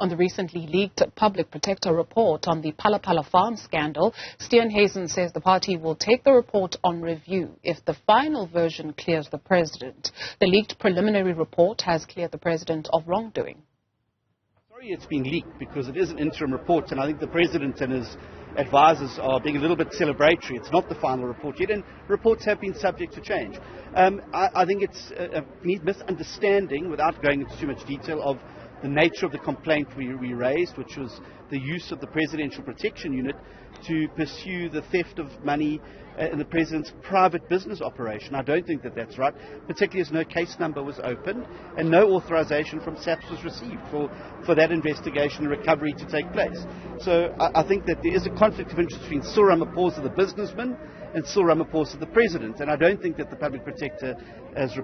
on the recently leaked public protector report on the Phala Phala Farm scandal. Steenhuisen says the party will take the report on review if the final version clears the president. The leaked preliminary report has cleared the president of wrongdoing. Sorry it's been leaked because it is an interim report, and I think the president and his advisors are being a little bit celebratory. It's not the final report yet, and reports have been subject to change. I think it's a misunderstanding, without going into too much detail, of the nature of the complaint we raised, which was the use of the Presidential Protection Unit to pursue the theft of money in the President's private business operation. I don't think that that's right, particularly as no case number was opened and no authorization from SAPS was received for that investigation and recovery to take place. So I think that there is a conflict of interest between Cyril Ramaphosa, the businessman, and Cyril Ramaphosa, the President, and I don't think that the Public Protector, as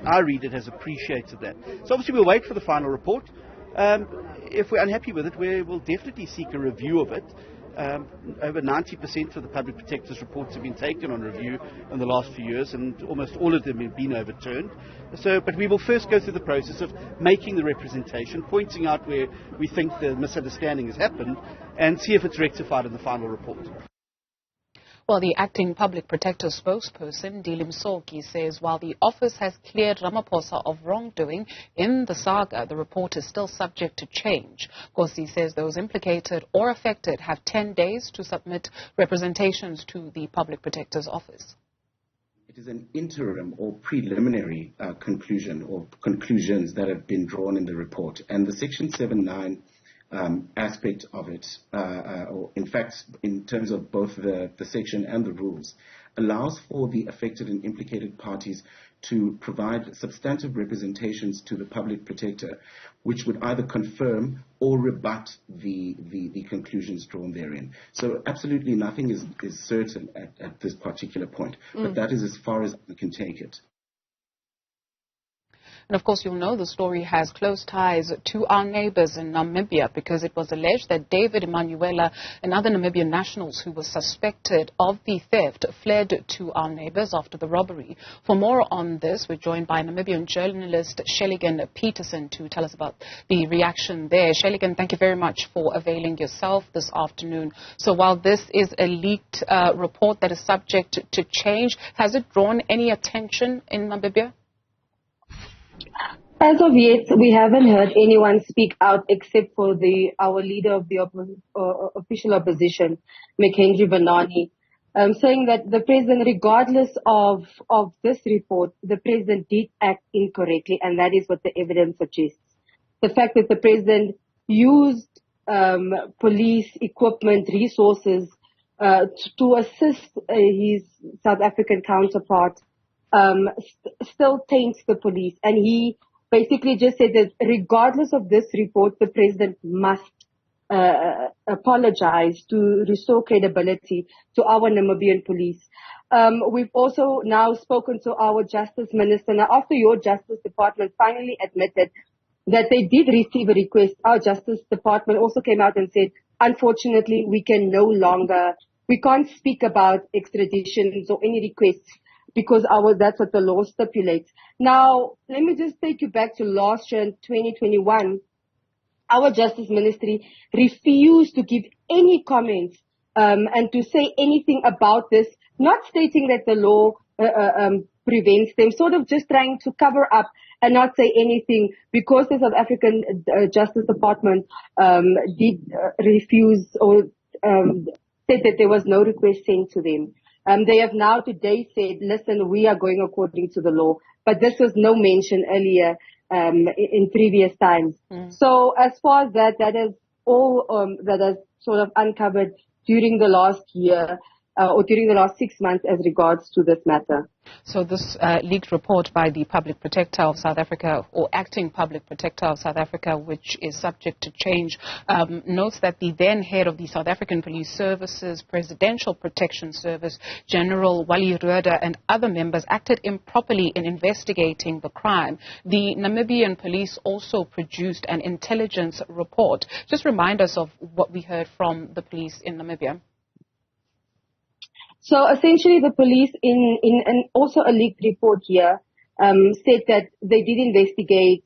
I read it, has appreciated that. So obviously we'll wait for the final report. If we're unhappy with it, we will definitely seek a review of it. Over 90% of the Public Protector's reports have been taken on review in the last few years, and almost all of them have been overturned. But we will first go through the process of making the representation, pointing out where we think the misunderstanding has happened, and see if it's rectified in the final report. Well, the acting public protector spokesperson, Soki, says while the office has cleared Ramaphosa of wrongdoing in the saga, the report is still subject to change. Kosi says those implicated or affected have 10 days to submit representations to the public protector's office. It is an interim or preliminary conclusion or conclusions that have been drawn in the report, and the Section 79 aspect of it, or in fact, in terms of both the section and the rules, allows for the affected and implicated parties to provide substantive representations to the public protector, which would either confirm or rebut the conclusions drawn therein. So absolutely nothing is certain at this particular point, but that is as far as we can take it. And of course, you'll know the story has close ties to our neighbors in Namibia, because it was alleged that David Imanuwela and other Namibian nationals who were suspected of the theft fled to our neighbors after the robbery. For more on this, we're joined by Namibian Journalist Shelleygan Petersen to tell us about the reaction there. Shelleygan, thank you very much for availing yourself this afternoon. So while this is a leaked report that is subject to change, has it drawn any attention in Namibia? As of yet, we haven't heard anyone speak out except for our leader of the official opposition, Mackenzie Banani, saying that the president, regardless of this report, the president did act incorrectly, and that is what the evidence suggests. The fact that the president used police equipment, resources to assist his South African counterpart still taints the police, and he basically just said that regardless of this report, the president must apologize to restore credibility to our Namibian police. We've also now spoken to our Justice Minister. Now, after your Justice Department finally admitted that they did receive a request, our Justice Department also came out and said, unfortunately, we can't speak about extraditions or any requests, because that's what the law stipulates. Now, let me just take you back to last year in 2021. Our Justice Ministry refused to give any comments and to say anything about this, not stating that the law prevents them, sort of just trying to cover up and not say anything, because the South African Justice Department did refuse or said that there was no request sent to them. They have now today said, listen, we are going according to the law. But this was no mention earlier in previous times. So as far as that is all that has sort of uncovered during the last year or during the last 6 months as regards to this matter. So this leaked report by the Public Protector of South Africa, or Acting Public Protector of South Africa, which is subject to change, notes that the then head of the South African Police Services Presidential Protection Service, General Wally Rhoda, and other members acted improperly in investigating the crime. The Namibian police also produced an intelligence report. Just remind us of what we heard from the police in Namibia. So essentially the police in also a leaked report here said that they did investigate.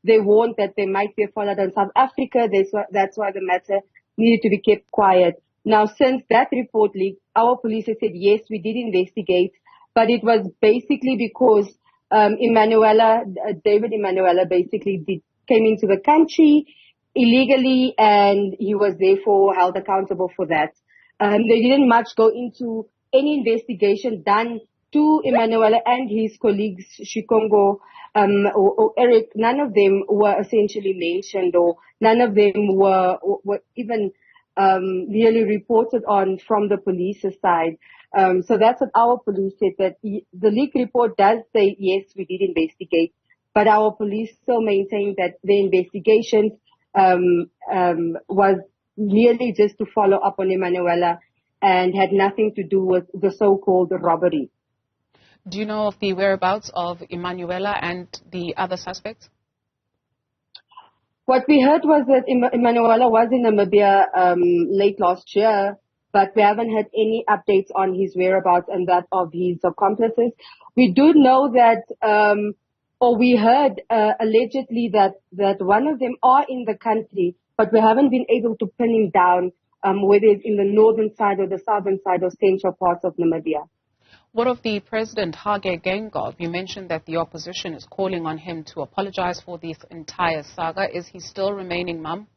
They warned that there might be a fallout in South Africa. That's why the matter needed to be kept quiet. Now, since that report leaked, our police have said, yes, we did investigate, but it was basically because David Imanuwela basically came into the country illegally, and he was therefore held accountable for that. They didn't much go into any investigation done to Imanuwela and his colleagues, Shikongo or Eric. None of them were essentially mentioned, or none of them were even really reported on from the police's side. So that's what our police said, that the leak report does say, yes, we did investigate, but our police still maintain that the investigation was merely just to follow up on Imanuwela and had nothing to do with the so-called robbery. Do you know of the whereabouts of Imanuwela and the other suspects? What we heard was that Imanuwela was in Namibia late last year, but we haven't had any updates on his whereabouts and that of his accomplices. We do know that, or we heard allegedly that one of them are in the country, but we haven't been able to pin him down, whether it's in the northern side or the southern side or central parts of Namibia. What of the President Hage Geingob? You mentioned that the opposition is calling on him to apologize for this entire saga. Is he still remaining mum?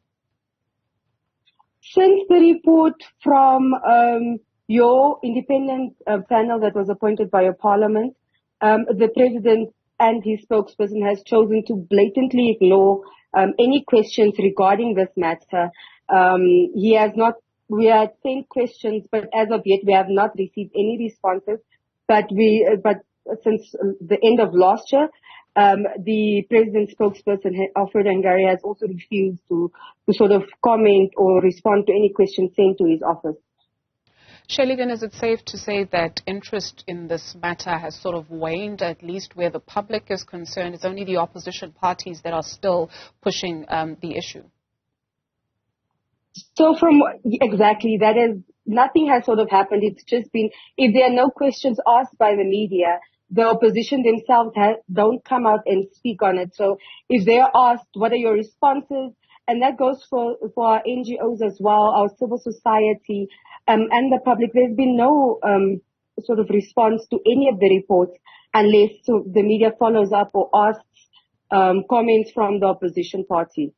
Since the report from your independent panel that was appointed by your parliament, the president and his spokesperson has chosen to blatantly ignore any questions regarding this matter. We had sent questions, but as of yet we have not received any responses. But since the end of last year, the president's spokesperson, Alfred Ngari, has also refused to sort of comment or respond to any questions sent to his office. Shelleygan, is it safe to say that interest in this matter has sort of waned, at least where the public is concerned? It's only the opposition parties that are still pushing the issue. So exactly, that is, nothing has sort of happened. It's just been, if there are no questions asked by the media, the opposition themselves don't come out and speak on it. So if they're asked, what are your responses? And that goes for our NGOs as well, our civil society, and the public. There's been no sort of response to any of the reports unless the media follows up or asks comments from the opposition party.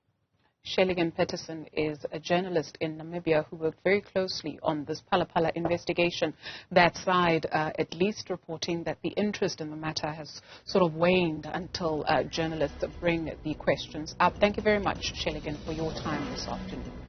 Shelleygan Petersen is a journalist in Namibia who worked very closely on this Phala Phala investigation. That side, at least reporting that the interest in the matter has sort of waned until journalists bring the questions up. Thank you very much, Shelleygan, for your time this afternoon.